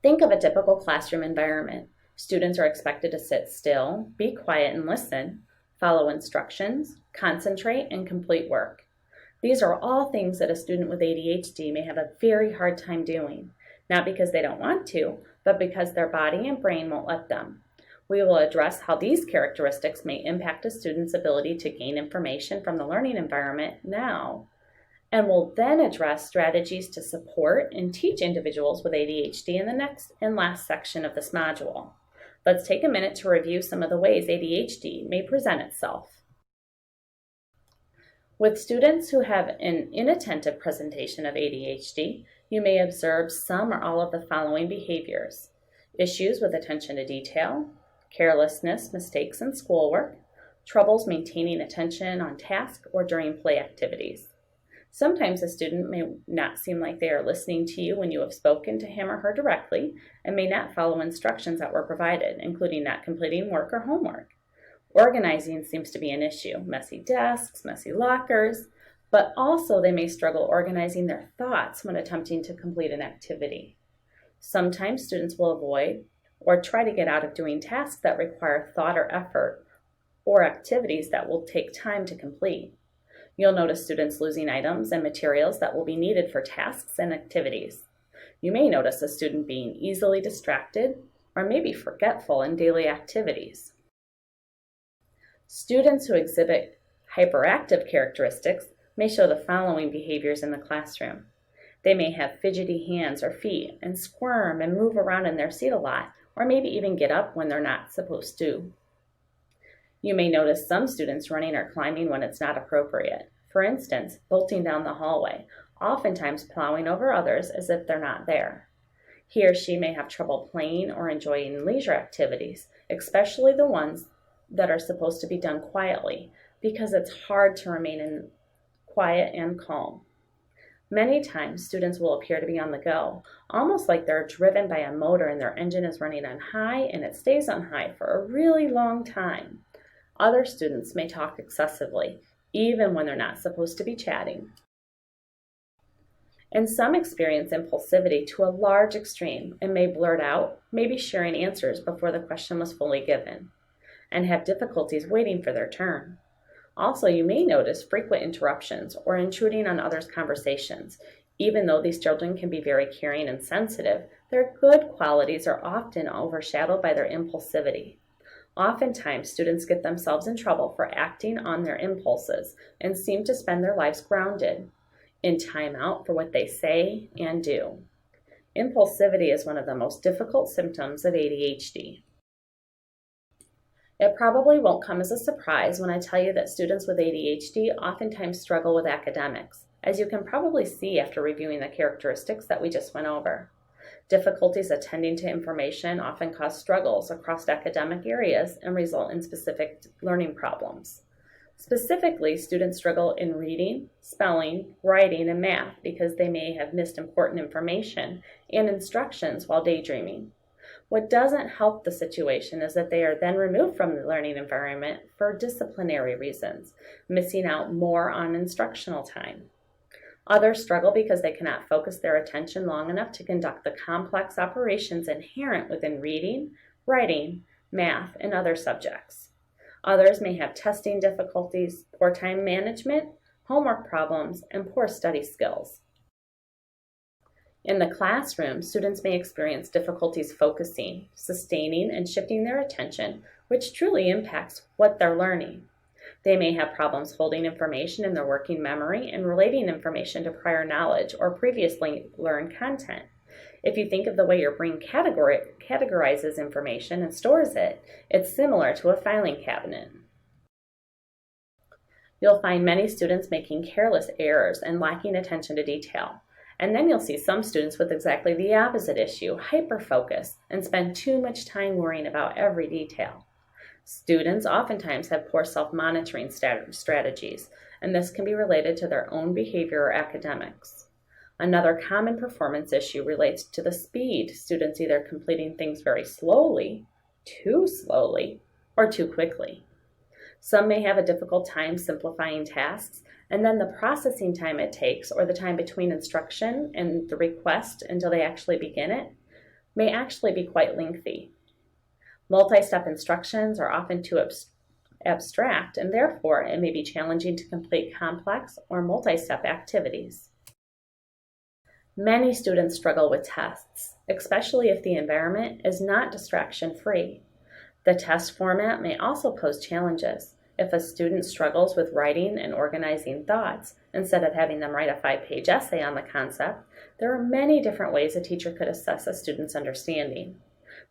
Think of a typical classroom environment. Students are expected to sit still, be quiet and listen, follow instructions, concentrate, and complete work. These are all things that a student with ADHD may have a very hard time doing, not because they don't want to, but because their body and brain won't let them. We will address how these characteristics may impact a student's ability to gain information from the learning environment now, and we'll then address strategies to support and teach individuals with ADHD in the next and last section of this module. Let's take a minute to review some of the ways ADHD may present itself. With students who have an inattentive presentation of ADHD, you may observe some or all of the following behaviors: issues with attention to detail, carelessness, mistakes in schoolwork, troubles maintaining attention on task or during play activities. Sometimes a student may not seem like they are listening to you when you have spoken to him or her directly and may not follow instructions that were provided, including not completing work or homework. Organizing seems to be an issue, messy desks, messy lockers, but also they may struggle organizing their thoughts when attempting to complete an activity. Sometimes students will avoid or try to get out of doing tasks that require thought or effort, or activities that will take time to complete. You'll notice students losing items and materials that will be needed for tasks and activities. You may notice a student being easily distracted or maybe forgetful in daily activities. Students who exhibit hyperactive characteristics may show the following behaviors in the classroom. They may have fidgety hands or feet and squirm and move around in their seat a lot, or maybe even get up when they're not supposed to. You may notice some students running or climbing when it's not appropriate. For instance, bolting down the hallway, oftentimes plowing over others as if they're not there. He or she may have trouble playing or enjoying leisure activities, especially the ones that are supposed to be done quietly, because it's hard to remain quiet and calm. Many times, students will appear to be on the go, almost like they're driven by a motor and their engine is running on high and it stays on high for a really long time. Other students may talk excessively, even when they're not supposed to be chatting. And some experience impulsivity to a large extreme and may blurt out, maybe sharing answers before the question was fully given, and have difficulties waiting for their turn. Also, you may notice frequent interruptions or intruding on others' conversations. Even though these children can be very caring and sensitive, their good qualities are often overshadowed by their impulsivity. Oftentimes, students get themselves in trouble for acting on their impulses and seem to spend their lives grounded, in time out for what they say and do. Impulsivity is one of the most difficult symptoms of ADHD. It probably won't come as a surprise when I tell you that students with ADHD oftentimes struggle with academics, as you can probably see after reviewing the characteristics that we just went over. Difficulties attending to information often cause struggles across academic areas and result in specific learning problems. Specifically, students struggle in reading, spelling, writing, and math because they may have missed important information and instructions while daydreaming. What doesn't help the situation is that they are then removed from the learning environment for disciplinary reasons, missing out more on instructional time. Others struggle because they cannot focus their attention long enough to conduct the complex operations inherent within reading, writing, math, and other subjects. Others may have testing difficulties, poor time management, homework problems, and poor study skills. In the classroom, students may experience difficulties focusing, sustaining, and shifting their attention, which truly impacts what they're learning. They may have problems holding information in their working memory and relating information to prior knowledge or previously learned content. If you think of the way your brain categorizes information and stores it, it's similar to a filing cabinet. You'll find many students making careless errors and lacking attention to detail. And then you'll see some students with exactly the opposite issue, hyperfocus, and spend too much time worrying about every detail. Students oftentimes have poor self-monitoring strategies, and this can be related to their own behavior or academics. Another common performance issue relates to the speed, students either completing things very slowly, too slowly, or too quickly. Some may have a difficult time simplifying tasks, and then the processing time it takes, or the time between instruction and the request until they actually begin it, may actually be quite lengthy. Multi-step instructions are often too abstract, and therefore it may be challenging to complete complex or multi-step activities. Many students struggle with tests, especially if the environment is not distraction-free. The test format may also pose challenges. If a student struggles with writing and organizing thoughts, instead of having them write a 5-page essay on the concept, there are many different ways a teacher could assess a student's understanding.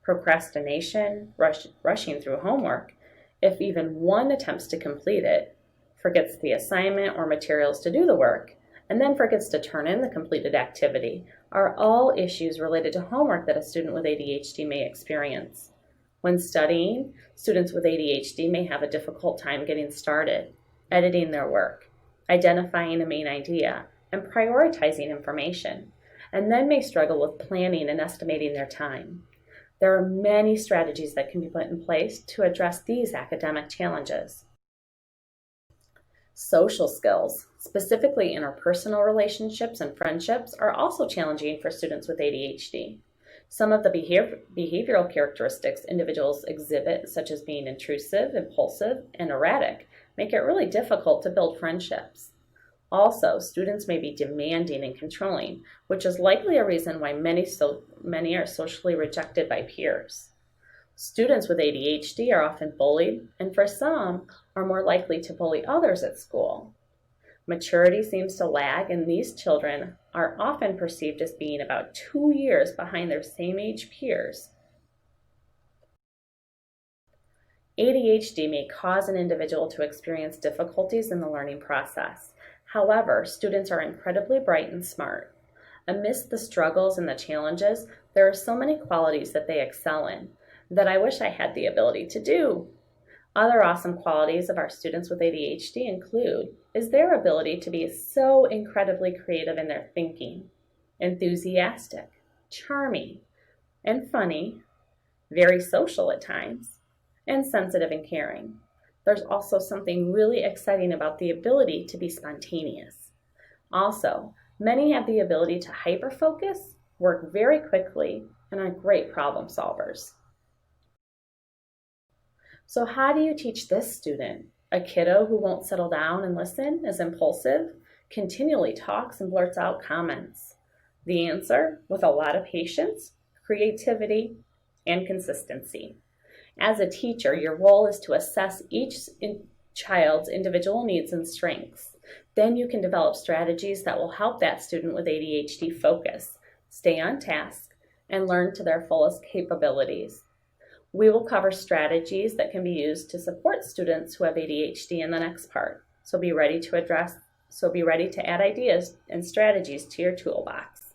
Procrastination, rushing through homework, if even one attempts to complete it, forgets the assignment or materials to do the work, and then forgets to turn in the completed activity, are all issues related to homework that a student with ADHD may experience. When studying, students with ADHD may have a difficult time getting started, editing their work, identifying a main idea, and prioritizing information, and then may struggle with planning and estimating their time. There are many strategies that can be put in place to address these academic challenges. Social skills, specifically interpersonal relationships and friendships, are also challenging for students with ADHD. Some of the behavioral characteristics individuals exhibit, such as being intrusive, impulsive, and erratic, make it really difficult to build friendships. Also, students may be demanding and controlling, which is likely a reason why many are socially rejected by peers. Students with ADHD are often bullied, and for some, are more likely to bully others at school. Maturity seems to lag, and these children are often perceived as being about 2 years behind their same age peers. ADHD may cause an individual to experience difficulties in the learning process. However, students are incredibly bright and smart. Amidst the struggles and the challenges, there are so many qualities that they excel in that I wish I had the ability to do. Other awesome qualities of our students with ADHD include their ability to be so incredibly creative in their thinking, enthusiastic, charming, and funny, very social at times, and sensitive and caring. There's also something really exciting about the ability to be spontaneous. Also, many have the ability to hyper-focus, work very quickly, and are great problem solvers. So how do you teach this student? A kiddo who won't settle down and listen, is impulsive, continually talks and blurts out comments. The answer, with a lot of patience, creativity, and consistency. As a teacher, your role is to assess each child's individual needs and strengths. Then you can develop strategies that will help that student with ADHD focus, stay on task, and learn to their fullest capabilities. We will cover strategies that can be used to support students who have ADHD in the next part. So be ready to add ideas and strategies to your toolbox.